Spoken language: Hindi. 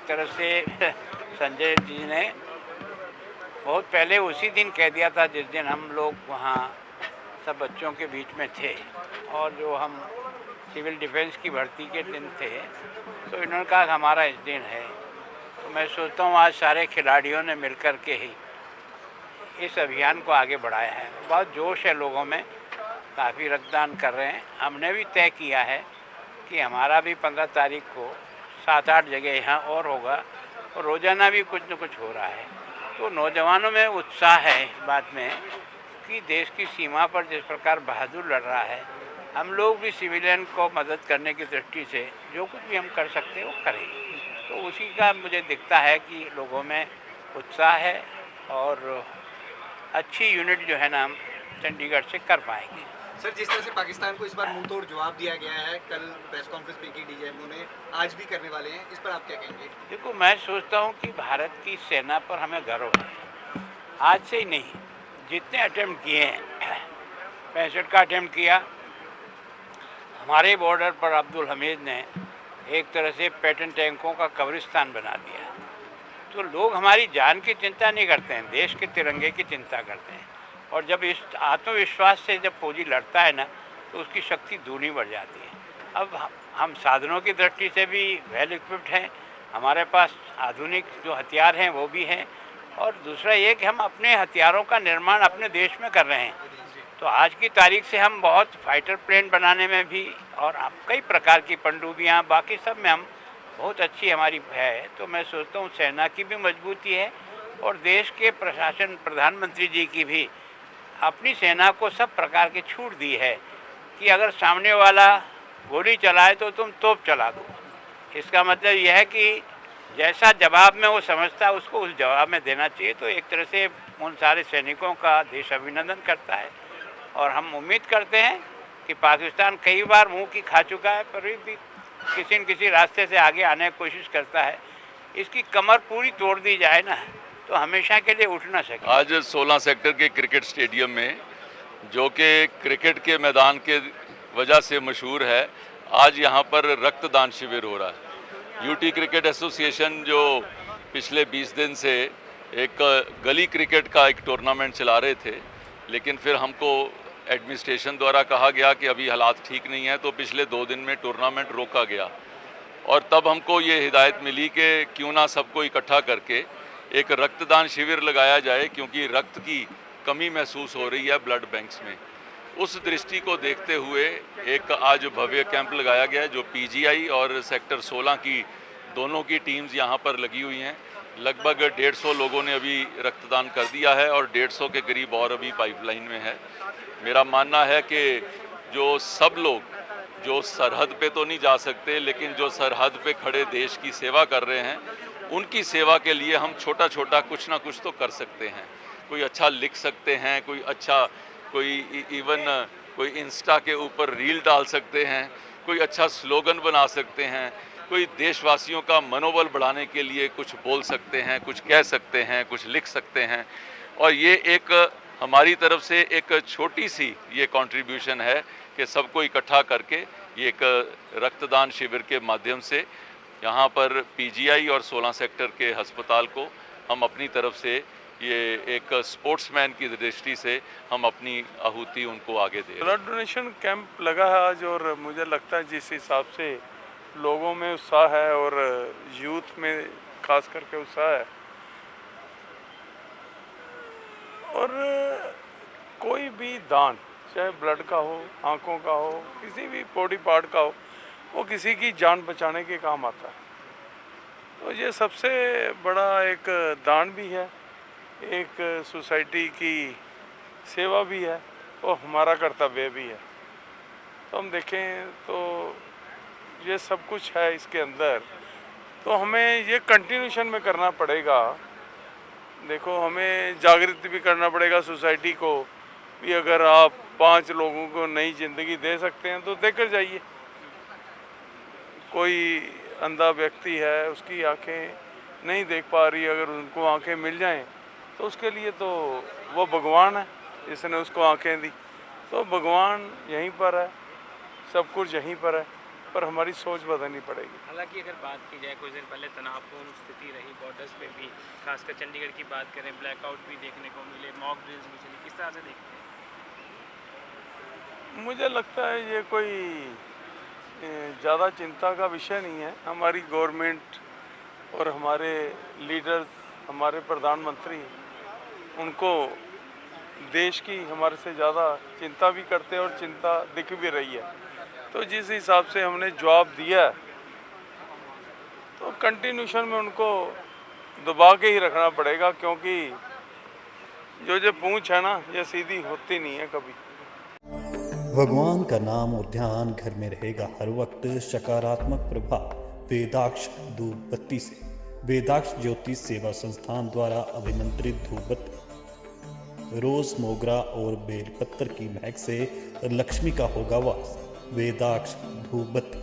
एक तरह से संजय जी ने बहुत पहले उसी दिन कह दिया था जिस दिन हम लोग वहाँ सब बच्चों के बीच में थे और जो हम सिविल डिफेंस की भर्ती के दिन थे, तो इन्होंने कहा हमारा इस दिन है। तो मैं सोचता हूँ आज सारे खिलाड़ियों ने मिलकर के ही इस अभियान को आगे बढ़ाया है। बहुत जोश है लोगों में, काफ़ी रक्तदान कर रहे हैं। हमने भी तय किया है कि हमारा भी 15 तारीख को 7-8 जगह यहाँ और होगा और रोज़ाना भी कुछ न कुछ हो रहा है। तो नौजवानों में उत्साह है इस बात में कि देश की सीमा पर जिस प्रकार बहादुर लड़ रहा है, हम लोग भी सिविलियन को मदद करने की दृष्टि से जो कुछ भी हम कर सकते हैं वो करें। तो उसी का मुझे दिखता है कि लोगों में उत्साह है और अच्छी यूनिट जो है ना हम चंडीगढ़ से कर पाएंगे। सर, जिस तरह से पाकिस्तान को इस बार मुंह तोड़ जवाब दिया गया है, कल प्रेस कॉन्फ्रेंस में की डीजीएमओ ने, आज भी करने वाले हैं, इस पर आप क्या कहेंगे? देखो, मैं सोचता हूँ कि भारत की सेना पर हमें गर्व है। आज से ही नहीं, जितने अटेम्प्ट किए हैं, 65 का अटेम्प्ट किया, हमारे बॉर्डर पर अब्दुल हमीद ने एक तरह से पैटर्न टैंकों का कब्रिस्तान बना दिया। तो लोग हमारी जान की चिंता नहीं करते हैं, देश के तिरंगे की चिंता करते हैं। और जब इस आत्मविश्वास से जब फौजी लड़ता है ना, तो उसकी शक्ति दूनी बढ़ जाती है। अब हम साधनों की दृष्टि से भी वेल इक्विप्ड हैं, हमारे पास आधुनिक जो हथियार हैं वो भी हैं, और दूसरा ये कि हम अपने हथियारों का निर्माण अपने देश में कर रहे हैं। तो आज की तारीख से हम बहुत फाइटर प्लेन बनाने में भी और कई प्रकार की पनडुब्बियाँ बाकी सब में हम बहुत अच्छी हमारी है। तो मैं सोचता हूँ सेना की भी मजबूती है और देश के प्रशासन, प्रधानमंत्री जी की भी अपनी सेना को सब प्रकार की छूट दी है कि अगर सामने वाला गोली चलाए तो तुम तोप चला दो। इसका मतलब यह है कि जैसा जवाब में वो समझता है उसको उस जवाब में देना चाहिए। तो एक तरह से उन सारे सैनिकों का देश अभिनंदन करता है और हम उम्मीद करते हैं कि पाकिस्तान कई बार मुंह की खा चुका है, पर भी किसी न किसी रास्ते से आगे आने की कोशिश करता है। इसकी कमर पूरी तोड़ दी जाए ना, तो हमेशा के लिए उठ ना सके। आज 16 सेक्टर के क्रिकेट स्टेडियम में, जो कि क्रिकेट के मैदान के वजह से मशहूर है, आज यहाँ पर रक्तदान शिविर हो रहा है। यूटी क्रिकेट एसोसिएशन जो पिछले 20 दिन से एक गली क्रिकेट का एक टूर्नामेंट चला रहे थे, लेकिन फिर हमको एडमिनिस्ट्रेशन द्वारा कहा गया कि अभी हालात ठीक नहीं है, तो पिछले 2 दिन में टूर्नामेंट रोका गया। और तब हमको ये हिदायत मिली कि क्यों ना सबको इकट्ठा करके एक रक्तदान शिविर लगाया जाए, क्योंकि रक्त की कमी महसूस हो रही है ब्लड बैंक्स में। उस दृष्टि को देखते हुए एक आज भव्य कैंप लगाया गया है, जो पीजीआई और सेक्टर 16 की दोनों की टीम्स यहाँ पर लगी हुई हैं। लगभग 150 लोगों ने अभी रक्तदान कर दिया है और 150 के करीब और अभी पाइपलाइन में है। मेरा मानना है कि जो सब लोग जो सरहद पे तो नहीं जा सकते, लेकिन जो सरहद पे खड़े देश की सेवा कर रहे हैं, उनकी सेवा के लिए हम छोटा छोटा कुछ ना कुछ तो कर सकते हैं। कोई अच्छा लिख सकते हैं, कोई अच्छा इवन कोई इंस्टा के ऊपर रील डाल सकते हैं, कोई अच्छा स्लोगन बना सकते हैं, कोई देशवासियों का मनोबल बढ़ाने के लिए कुछ बोल सकते हैं, कुछ कह सकते हैं, कुछ लिख सकते हैं। और ये एक हमारी तरफ से एक छोटी सी ये कंट्रीब्यूशन है कि सबको इकट्ठा करके ये एक रक्तदान शिविर के माध्यम से यहाँ पर पीजीआई और 16 सेक्टर के अस्पताल को हम अपनी तरफ से ये एक स्पोर्ट्समैन की दृष्टि से हम अपनी आहुति उनको आगे दे। ब्लड डोनेशन कैंप लगा है आज, और मुझे लगता है जिस हिसाब से लोगों में उत्साह है और यूथ में खास करके उत्साह है, और कोई भी दान, चाहे ब्लड का हो, आँखों का हो, किसी भी बॉडी पार्ट का हो, वो किसी की जान बचाने के काम आता है। तो ये सबसे बड़ा एक दान भी है, एक सोसाइटी की सेवा भी है और हमारा कर्तव्य भी है। तो हम देखें तो ये सब कुछ है इसके अंदर, तो हमें ये कंटिन्यूशन में करना पड़ेगा। देखो, हमें जागृत भी करना पड़ेगा सोसाइटी को भी। अगर आप 5 लोगों को नई ज़िंदगी दे सकते हैं तो देकर जाइए। कोई अंधा व्यक्ति है, उसकी आंखें नहीं देख पा रही, अगर उनको आंखें मिल जाएं तो उसके लिए तो वो भगवान है जिसने उसको आंखें दी। तो भगवान यहीं पर है, सब कुछ यहीं पर है। पर हमारी सोच बदलनी पड़ेगी। हालांकि अगर बात की जाए, कुछ दिन पहले तनावपूर्ण स्थिति रही बॉर्डर्स पे भी, खासकर चंडीगढ़ की बात करें, ब्लैकआउट भी देखने को मिले, मॉक ड्रिल्स भी चली, किस तरह से देखते हैं? मुझे लगता है ये कोई ज़्यादा चिंता का विषय नहीं है। हमारी गवर्नमेंट और हमारे लीडर्स, हमारे प्रधानमंत्री, उनको देश की हमारे से ज़्यादा चिंता भी करते हैं और चिंता दिख भी रही है। तो जिस हिसाब से हमने जवाब दिया है, तो कंटिन्यूशन में उनको दबा के ही रखना पड़ेगा, क्योंकि जो पूंछ है ना, ये सीधी होती नहीं है कभी। भगवान का नाम और ध्यान घर में रहेगा हर वक्त। सकारात्मक प्रभाव वेदाक्ष धूप बत्ती से। वेदाक्ष ज्योतिष सेवा संस्थान द्वारा अभिमंत्रित धूप बत्ती रोज, मोगरा और बेलपत्र की महक से लक्ष्मी का होगा वास। वेदाक्ष धूप बत्ती।